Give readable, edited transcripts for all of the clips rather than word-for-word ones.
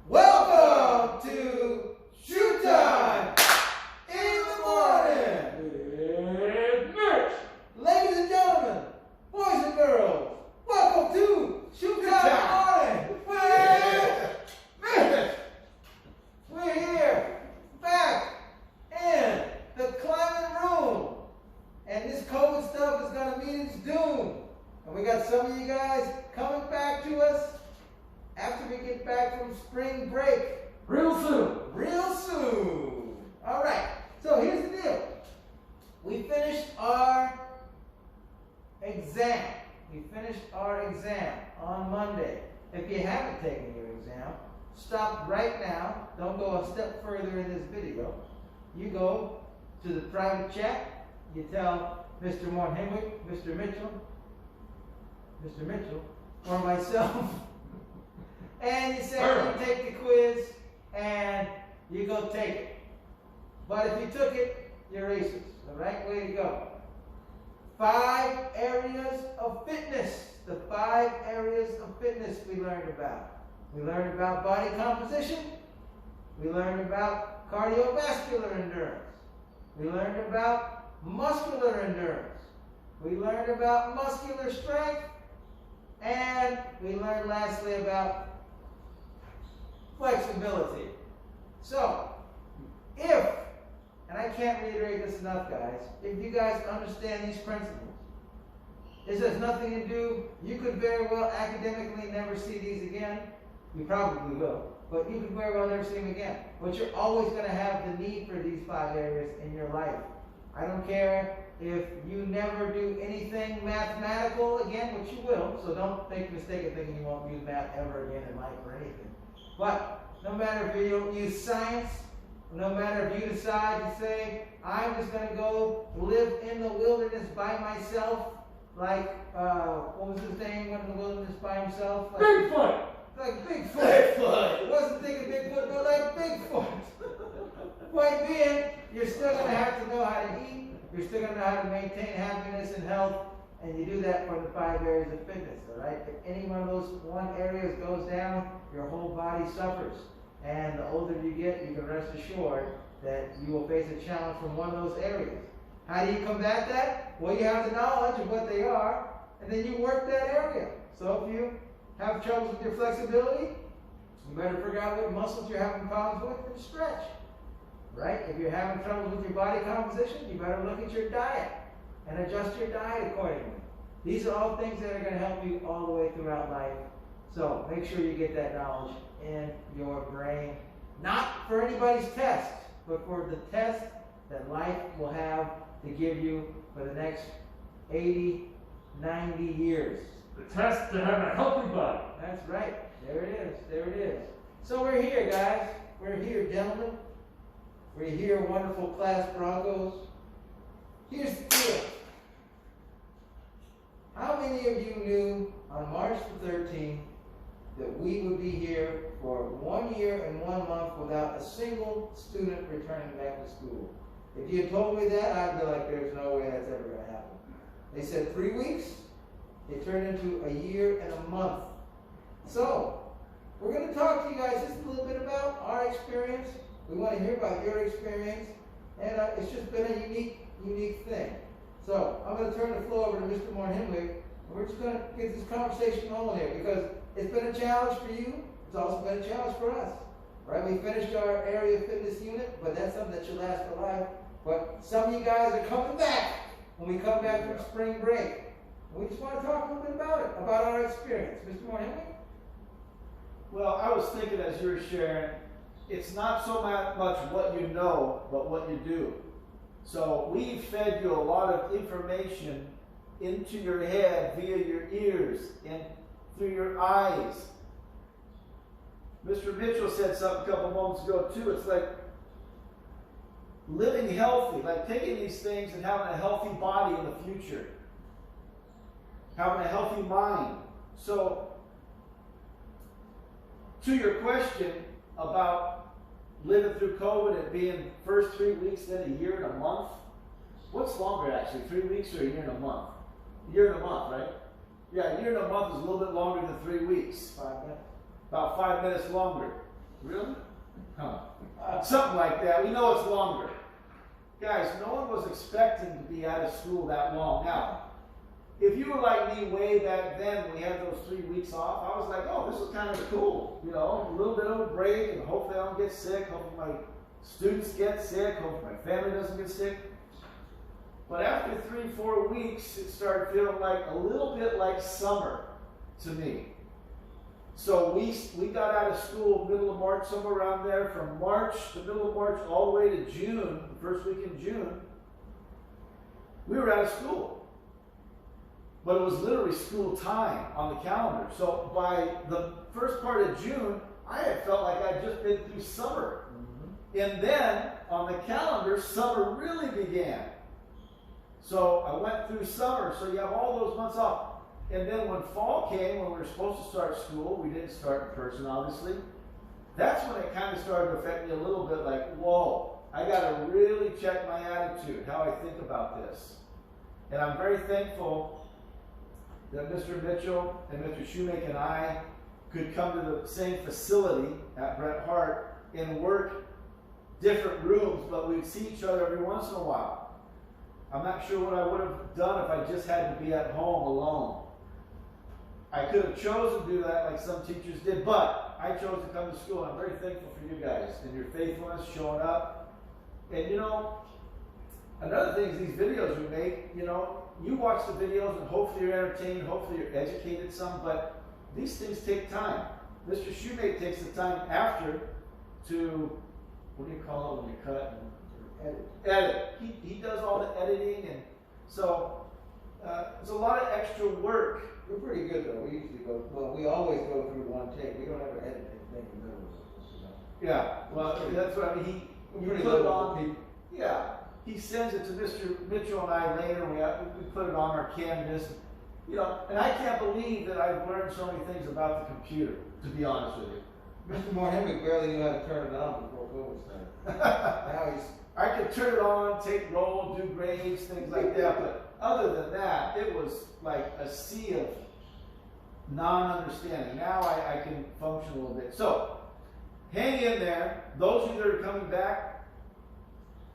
Welcome to Shoot Time in the morning with Mitch. Ladies and gentlemen, boys and girls, welcome to Shoot Time in the morning with Mitch. We're here, back in the climbing room, and this COVID stuff is going to meet its doom. And we got some of you guys coming back to us after we get back from spring break. Real soon. Real soon. All right. So here's the deal. We finished our exam. On Monday. If you haven't taken your exam, stop right now. Don't go a step further in this video. You go to the private chat. You tell Mr. Morhenwick, Mr. Mitchell, or myself, and you say you take the quiz, and you go take it. But if you took it, you're racist. The right way to go. 5 areas of fitness. The 5 areas of fitness we learned about. We learned about body composition. We learned about cardiovascular endurance. We learned about muscular endurance. We learned about muscular strength. And we learned lastly about flexibility. So, and I can't reiterate this enough, guys, if you guys understand these principles, this has nothing to do, you could very well academically never see these again. You probably will, but you could very well never see them again. But you're always going to have the need for these 5 areas in your life. I don't care if you never do anything mathematical again, which you will, so don't make the mistake of thinking you won't use math ever again in life or anything. But no matter if you don't use science, no matter if you decide to say, I'm just going to go live in the wilderness by myself, like, what was his name, went in the wilderness by himself? Like, Bigfoot. Like Bigfoot. Bigfoot. Wasn't thinking Bigfoot, but like Bigfoot. Point being, you're still going to have to know how to eat. You're still going to know how to maintain happiness and health, and you do that for the 5 areas of fitness, all right? If any one of those areas goes down, your whole body suffers. And the older you get, you can rest assured that you will face a challenge from one of those areas. How do you combat that? Well, you have the knowledge of what they are, and then you work that area. So if you have troubles with your flexibility, you better figure out what muscles you're having problems with and stretch. Right? If you're having trouble with your body composition, you better look at your diet and adjust your diet accordingly. These are all things that are going to help you all the way throughout life. So make sure you get that knowledge in your brain. Not for anybody's test, but for the test that life will have to give you for the next 80, 90 years. The test to have a healthy body. That's right. There it is. There it is. So we're here, guys. We're here, gentlemen. We're here, wonderful class Broncos. Here's the deal. How many of you knew on March the 13th that we would be here for 1 year and 1 month without a single student returning back to school? If you had told me that, I'd be like, there's no way that's ever going to happen. They said 3 weeks. It turned into a year and a month. So, we're going to talk to you guys just a little bit about our experience. We want to hear about your experience, and it's just been a unique thing. So I'm going to turn the floor over to Mr. Morhenwick, and we're just going to get this conversation rolling here because it's been a challenge for you. It's also been a challenge for us. Right? We finished our area of fitness unit, but that's something that should last for life. But some of you guys are coming back when we come back from spring break. And we just want to talk a little bit about it, about our experience. Mr. Morhenwick? Well, I was thinking as you were sharing, it's not so much what you know, but what you do. So we fed you a lot of information into your head via your ears and through your eyes. Mr. Mitchell said something a couple moments ago too. It's like living healthy, like taking these things and having a healthy body in the future. Having a healthy mind. So, to your question about living through COVID and being first 3 weeks, then a year and a month. What's longer actually, 3 weeks or a year and a month? A year and a month, right? Yeah, a year and a month is a little bit longer than 3 weeks. 5 minutes. About 5 minutes longer. Really? Huh. Something like that. We know it's longer. Guys, no one was expecting to be out of school that long. Now, if you were like me way back then, when we had those 3 weeks off, I was like, oh, this is kind of cool. You know, a little bit of a break, and hopefully I don't get sick. Hopefully my students get sick. Hopefully my family doesn't get sick. But after 3-4 weeks, it started feeling like a little bit like summer to me. So we got out of school middle of March, somewhere around there. From March, the middle of March, all the way to June, the first week in June, we were out of school. But it was literally school time on the calendar. So by the first part of June, I had felt like I'd just been through summer. Mm-hmm. And then on the calendar, summer really began. So I went through summer, so you have all those months off. And then when fall came, when we were supposed to start school, we didn't start in person, obviously. That's when it kind of started to affect me a little bit, like, whoa, I got to really check my attitude, how I think about this. And I'm very thankful that Mr. Mitchell and Mr. Shoemake and I could come to the same facility at Bret Hart and work different rooms, but we'd see each other every once in a while. I'm not sure what I would have done if I just had to be at home alone. I could have chosen to do that like some teachers did, but I chose to come to school. I'm very thankful for you guys and your faithfulness, showing up. And you know, another thing is these videos we make, you know, you watch the videos and hopefully you're entertained, hopefully you're educated some, but these things take time. Mr. Shoemake takes the time after to, what do you call it when you cut and edit. He does all the editing, and so it's a lot of extra work. We're pretty good though. We usually go, well, we always go through one take. We don't ever edit anything in the middle of it. You know? Yeah, well, that's what I mean. He put it on. Yeah, he sends it to Mr. Mitchell and I later. We put it on our canvas. You know, and I can't believe that I've learned so many things about the computer, to be honest with you. Mr. Mohammed barely knew how to turn it on before COVID started. Now I could turn it on, take roll, do grades, things like that, but other than that, it was like a sea of non-understanding. Now I can function a little bit. So, hang in there. Those of you that are coming back,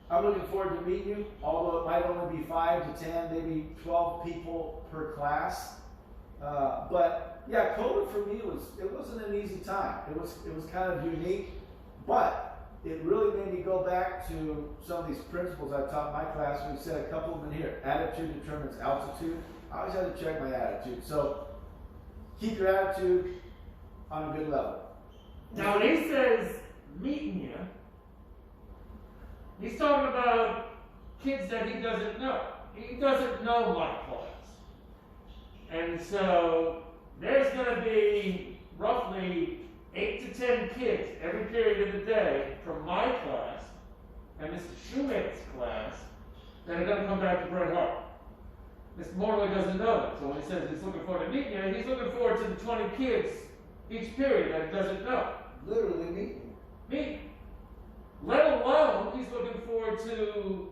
I'm looking forward to meeting you, although it might only be 5 to 10, maybe 12 people per class. But yeah, COVID for me it wasn't an easy time. It was kind of unique, but it really made me go back to some of these principles I taught in my class. We've said a couple of them in here. Attitude determines altitude. I always had to check my attitude. So keep your attitude on a good level. Now, when he says meeting you, he's talking about kids that he doesn't know. He doesn't know my class. And so there's going to be roughly 8 to 10 kids every period of the day from my class and Mr. Shoemake's class that are going to come back to Bret Hart. Mr. Morley doesn't know that, so when he says he's looking forward to meeting you, he's looking forward to the 20 kids each period that he doesn't know. literally meeting. Me. Let alone he's looking forward to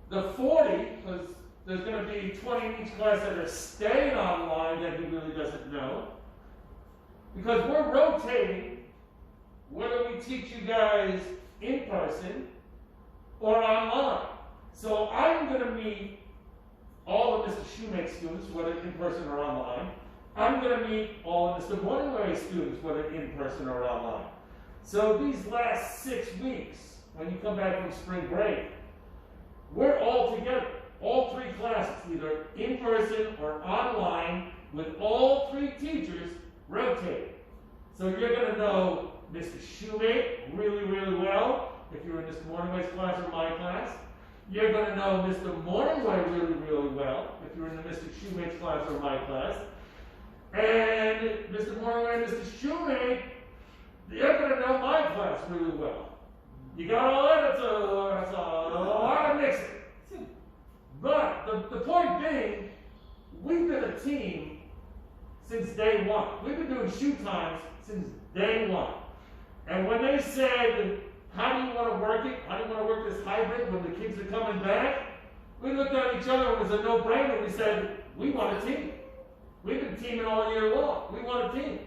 the 40, because there's going to be 20 in each class that are staying online that he really doesn't know. Because we're rotating whether we teach you guys in person or online. So I'm going to meet all of Mr. Shoemake's students, whether in person or online. I'm going to meet all of Mr. Morningway students, whether in person or online. So these last 6 weeks, when you come back from spring break, we're all together, all 3 classes, either in person or online, with all 3 teachers rotating. So you're going to know Mr. Shoemake really, really well, if you're in Mr. Morningway's class or my class. You're going to know Mr. Morningway really, really well, if you're in the Mr. Shoemake's class or my class. And Mr. Morningway and Mr. Shoemake, you're going to know my class really well. You got all that? That's a lot of mixing. But the point being, we've been a team since day one. We've been doing shoot times since day one. And when they said, how do you want to work it? How do you want to work this hybrid when the kids are coming back? We looked at each other and it was a no-brainer. We said, we want a team. We've been teaming all year long. We want a team.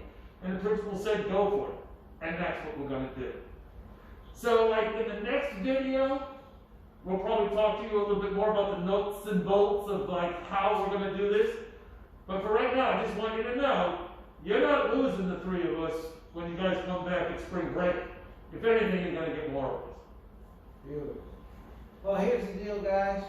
And the principal said, go for it. and that's what we're going to do. So, like in the next video, we'll probably talk to you a little bit more about the nuts and bolts of like how we're going to do this. But for right now, I just want you to know, you're not losing the three of us when you guys come back at spring break. If anything, you're going to get more of us. Beautiful. Well, here's the deal, guys.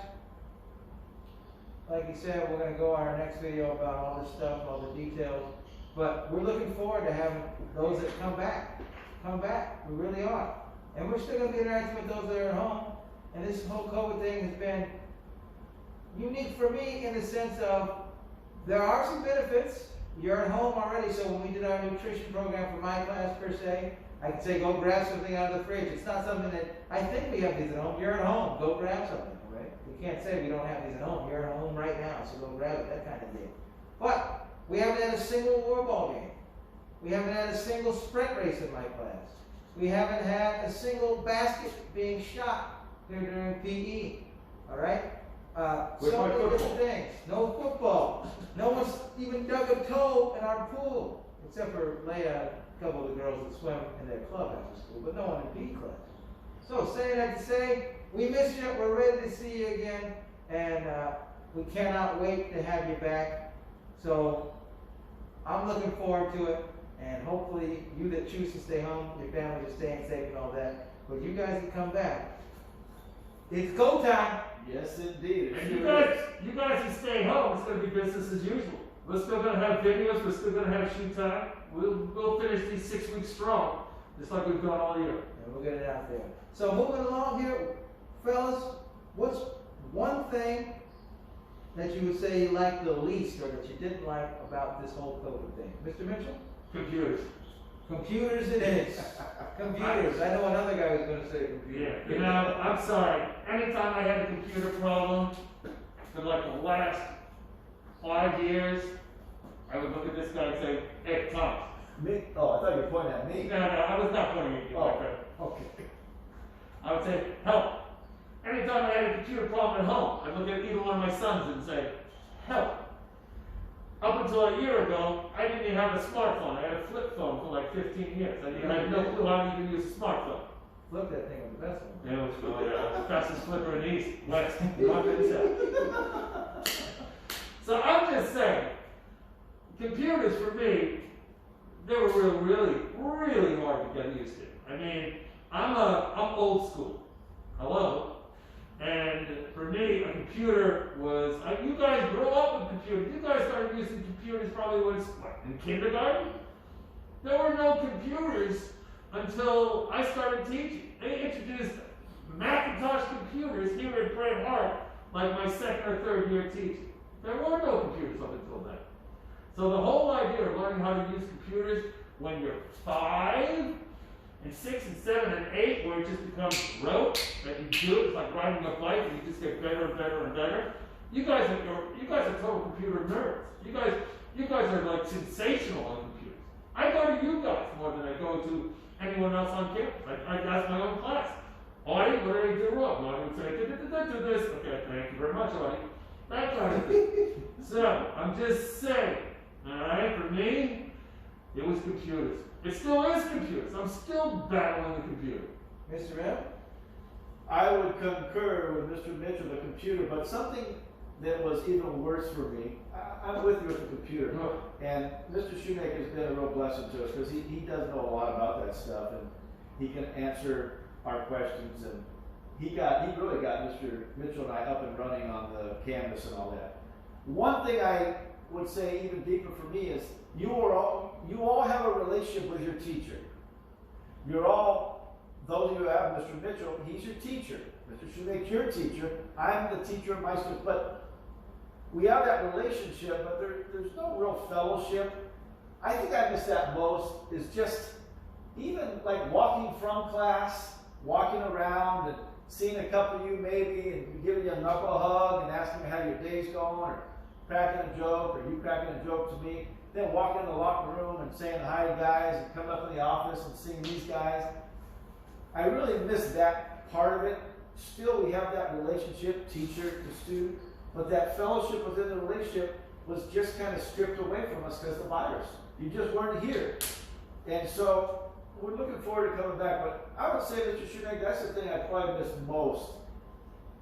Like you said, we're going to go on our next video about all this stuff, all the details. But we're looking forward to having those that come back. Come back. We really are. And we're still going to be interacting with those that are at home. And this whole COVID thing has been unique for me in the sense of there are some benefits. You're at home already, so when we did our nutrition program for my class per se, I could say go grab something out of the fridge. It's not something that, I think we have these at home. You're at home, go grab something, right? We can't say we don't have these at home. You're at home right now, so go grab it, that kind of deal. But we haven't had a single war ball game. We haven't had a single sprint race in my class. We haven't had a single basket being shot here during PE, all right? So many different things. No football. No one's even dug a toe in our pool, except for Leia, a couple of the girls that swim in their club after school, but no one in PE class. So saying that to say, we miss you. We're ready to see you again, and we cannot wait to have you back. So I'm looking forward to it, and hopefully you that choose to stay home, your families are staying safe and all that. But you guys that come back, it's go time. Yes, indeed. And you guys who stay home, it's going to be business as usual. We're still going to have videos. We're still going to have shoot time. We'll finish these 6 weeks strong, just like we've done all year. And we'll get it out there. So moving along here, fellas, what's one thing that you would say you liked the least or that you didn't like about this whole COVID thing? Mr. Mitchell? Computers. Computers it is. Computers. I know another guy was going to say computers. Yeah, you know, I'm sorry. Anytime I had a computer problem, for like the last 5 years, I would look at this guy and say, hey, Tom. Me? Oh, I thought you were pointing at me. No, I was not pointing at you like that. Okay. I would say, help. Anytime I had a computer problem at home, I'd look at either one of my sons and say, help. Up until a year ago, I didn't even have a smartphone. I had a flip phone for like 15 years. I had no clue how to even use a smartphone. Flip that thing with the best one. Yeah, it was really the fastest flipper in the East. West. Not gonna say. So I'm just saying, computers for me, they were really hard to get used to. I mean, I'm old school. Hello. And for me, a computer was, you guys grew up with computers. You guys started using computers probably when in kindergarten? There were no computers until I started teaching. They introduced Macintosh computers here at Bret Harte, like my second or third year teaching. There were no computers up until then. So the whole idea of learning how to use computers when you're 5, and 6 and 7 and 8, where it just becomes rote that you do, it's like riding a bike and you just get better and better and better. You guys are total computer nerds. You guys are like sensational on computers. I go to you guys more than I go to anyone else on campus. I ask my own class, Audie, what did I do wrong? Audie would say, do this. Okay, thank you very much, Audie. That kind of thing. So I'm just saying, all right, for me, it was computers. It still is computers. I'm still battling the computer. Mr. M? I would concur with Mr. Mitchell, the computer, but something that was even worse for me, I'm with you with the computer. And Mr. Shoemaker has been a real blessing to us because he does know a lot about that stuff and he can answer our questions. And he really got Mr. Mitchell and I up and running on the Canvas and all that. One thing I would say even deeper for me is you all have a relationship with your teacher. Those of you who have Mr. Mitchell, he's your teacher. Mr. Shoemaker's your teacher. I'm the teacher of my students. But we have that relationship, but there's no real fellowship. I think I miss that most, is just even like walking from class, walking around and seeing a couple of you maybe and giving you a knuckle hug and asking how your day's going or cracking a joke or you cracking a joke to me. Then walking in the locker room and saying hi to guys and coming up in the office and seeing these guys. I really miss that part of it. Still, we have that relationship, teacher to student, but that fellowship within the relationship was just kind of stripped away from us because of the virus. You just weren't here. And so we're looking forward to coming back, but I would say, Mr. Shoemaker, that's the thing I probably missed most,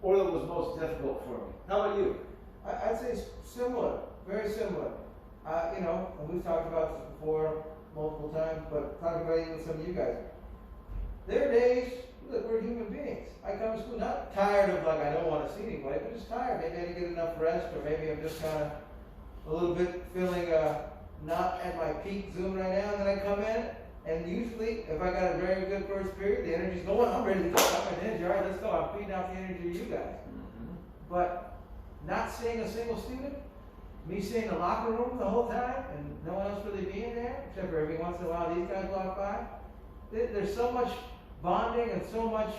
or that was most difficult for me. How about you? I'd say similar, very similar. You know, and we've talked about this before multiple times, but talking about even some of you guys. There are days, look, we're human beings. I come to school not tired of like I don't want to see anybody, but just tired. Maybe I didn't get enough rest, or maybe I'm just kind of a little bit feeling not at my peak Zoom right now. And then I come in, and usually if I got a very good first period, the energy's going. I'm ready to go. I'm in energy. All right, let's go. I'm feeding off the energy of you guys. But not seeing a single student, me seeing the locker room the whole time, and no one else really being there, except for every once in a while these guys walk by. There's so much bonding and so much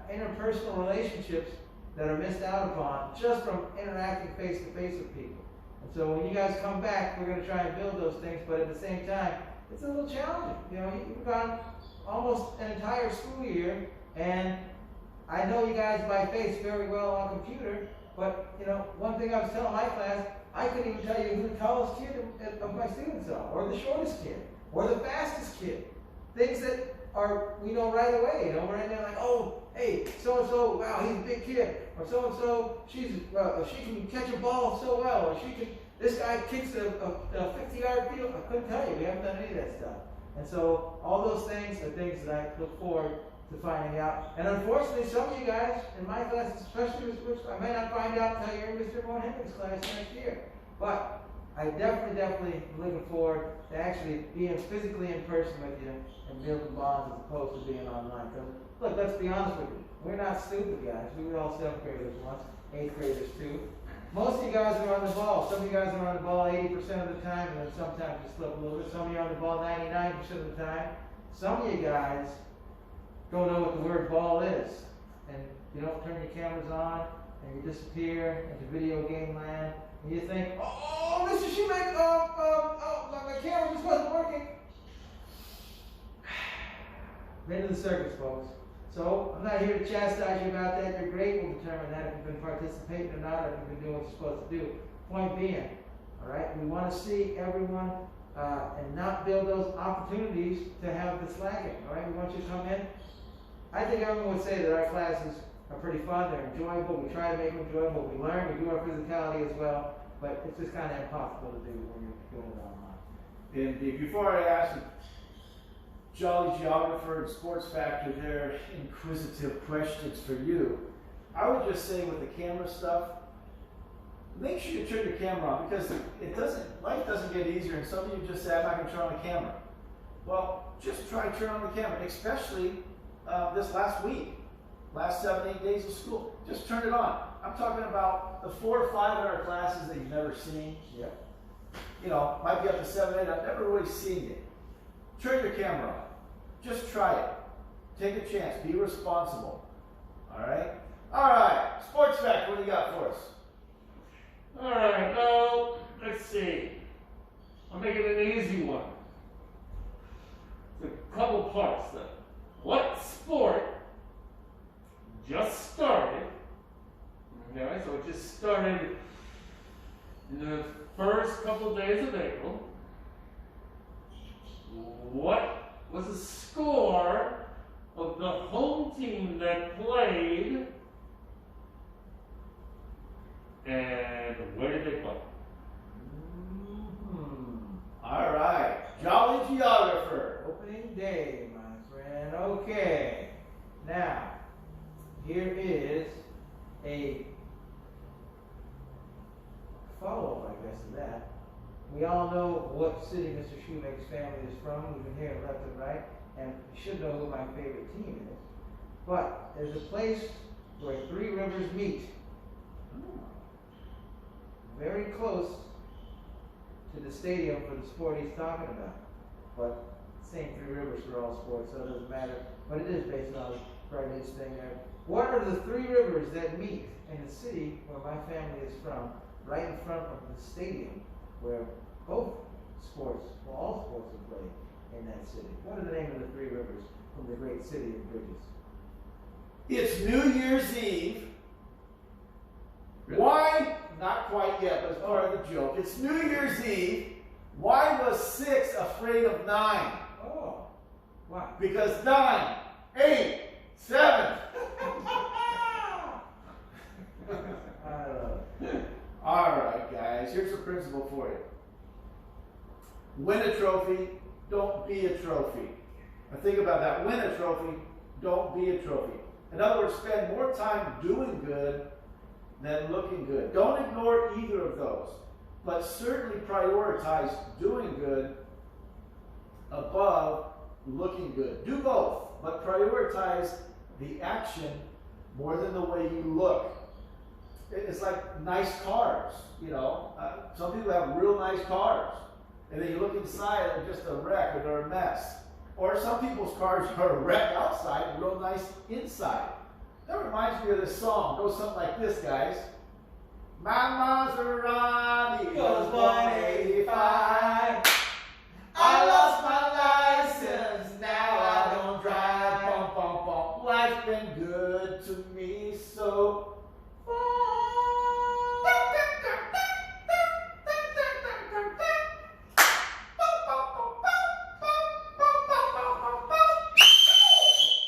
interpersonal relationships that are missed out upon just from interacting face to face with people. And so when you guys come back, we're going to try and build those things, but at the same time, it's a little challenging. You know, you've gone almost an entire school year, and I know you guys by face very well on computer, but you know, one thing I was telling my class, I couldn't even tell you who the tallest kid of my students are, or the shortest kid, or the fastest kid. Things that are, we know right away. You know, we're in there like, oh, hey, so-and-so, wow, he's a big kid. Or so-and-so, she can catch a ball so well. Or this guy kicks a 50-yard field. I couldn't tell you. We haven't done any of that stuff. And so all those things are things that I look forward to finding out. And unfortunately, some of you guys in my class, especially which I may not find out until you're in Mr. Mohan's class next year. But I definitely looking forward to actually being physically in person with you and building bonds as opposed to being online. Because look, let's be honest with you. We're not stupid guys. We were all 7th graders once, 8th graders too. Most of you guys are on the ball. Some of you guys are on the ball 80% of the time, and then sometimes you slip a little bit. Some of you are on the ball 99% of the time. Some of you guys don't know what the word ball is, and you don't turn your cameras on, and you disappear into video game land, and you think, oh, Mr. Shoemaker, my camera just wasn't working. Been to the circus, folks. So I'm not here to chastise you about that. Your grade will determine that if you've been participating or not, or if you've been doing what you're supposed to do. Point being, all right, we want to see everyone and not build those opportunities to have this lagging. All right, we want you to come in. I think everyone would say that our classes are pretty fun. They're enjoyable. We try to make them enjoyable. We learn. We do our physicality as well. But it's just kind of impossible to do when you're doing it online. And before I ask Jolly Geographer and Sports Factor their inquisitive questions for you, I would just say with the camera stuff, make sure you turn your camera on, because life doesn't get easier, and some of you just say, I'm not going to turn on the camera. Well, just try to turn on the camera, especially this last week, last 7-8 days of school. Just turn it on. I'm talking about the 4 or 5 in our classes that you've never seen. Yeah. You know, might be up to 7, 8. I've never really seen it. Turn your camera on. Just try it. Take a chance. Be responsible. All right? All right. Sports Fact, what do you got for us? All right, now, let's see. I'll make it an easy one. It's a couple parts, though. What sport just started? Okay, so it just started in the first couple of days of April. What was the score of the home team that played, and where did they play? All right. Jolly Geographer. Opening day, my friend. Okay. Now, here is a follow-up, I guess, to that. We all know what city Mr. Shoemaker's family is from. We've been here left and right, and you should know who my favorite team is. But there's a place where 3 rivers meet. Very close to the stadium for the sport he's talking about. But same 3 rivers for all sports, so it doesn't matter. But it is based on the Fridays thing there. What are the 3 rivers that meet in the city where my family is from, right in front of the stadium where both sports, well, all sports are played in that city? What are the name of the 3 rivers from the great city of Bridges? It's New Year's Eve. Why? Not quite yet, but it's part of the joke. It's New Year's Eve. Why was 6 afraid of 9? Oh, Why? Because 9, 8, 7. All right, guys, here's a principle for you. Win a trophy, don't be a trophy. Now think about that. Win a trophy, don't be a trophy. In other words, spend more time doing good than looking good. Don't ignore either of those, but certainly prioritize doing good above looking good. Do both, but prioritize the action more than the way you look. It's like nice cars, you know. Some people have real nice cars, and then you look inside and they're just a wreck or they're a mess. Or some people's cars are a wreck outside and real nice inside. That reminds me of this song. It goes something like this, guys. My Maserati goes 185. I lost my license, now I don't drive. Bum, bum, bum. Life's been good to me so far.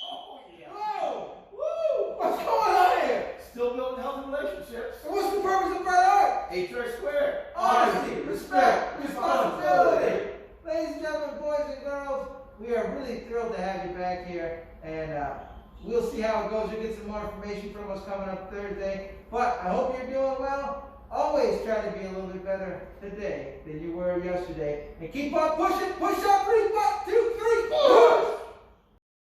Oh yeah. Whoa! Woo! What's going on here? Still building healthy relationships. And what's the purpose of Bright Art? HR squared. Honesty, respect, responsibility. Ladies and gentlemen, boys and girls, we are really thrilled to have you back here, and we'll see how it goes. You'll get some more information from us coming up Thursday, but I hope you're doing well. Always try to be a little bit better today than you were yesterday, and keep on pushing. Push up, 3, 1, 2, 3, push!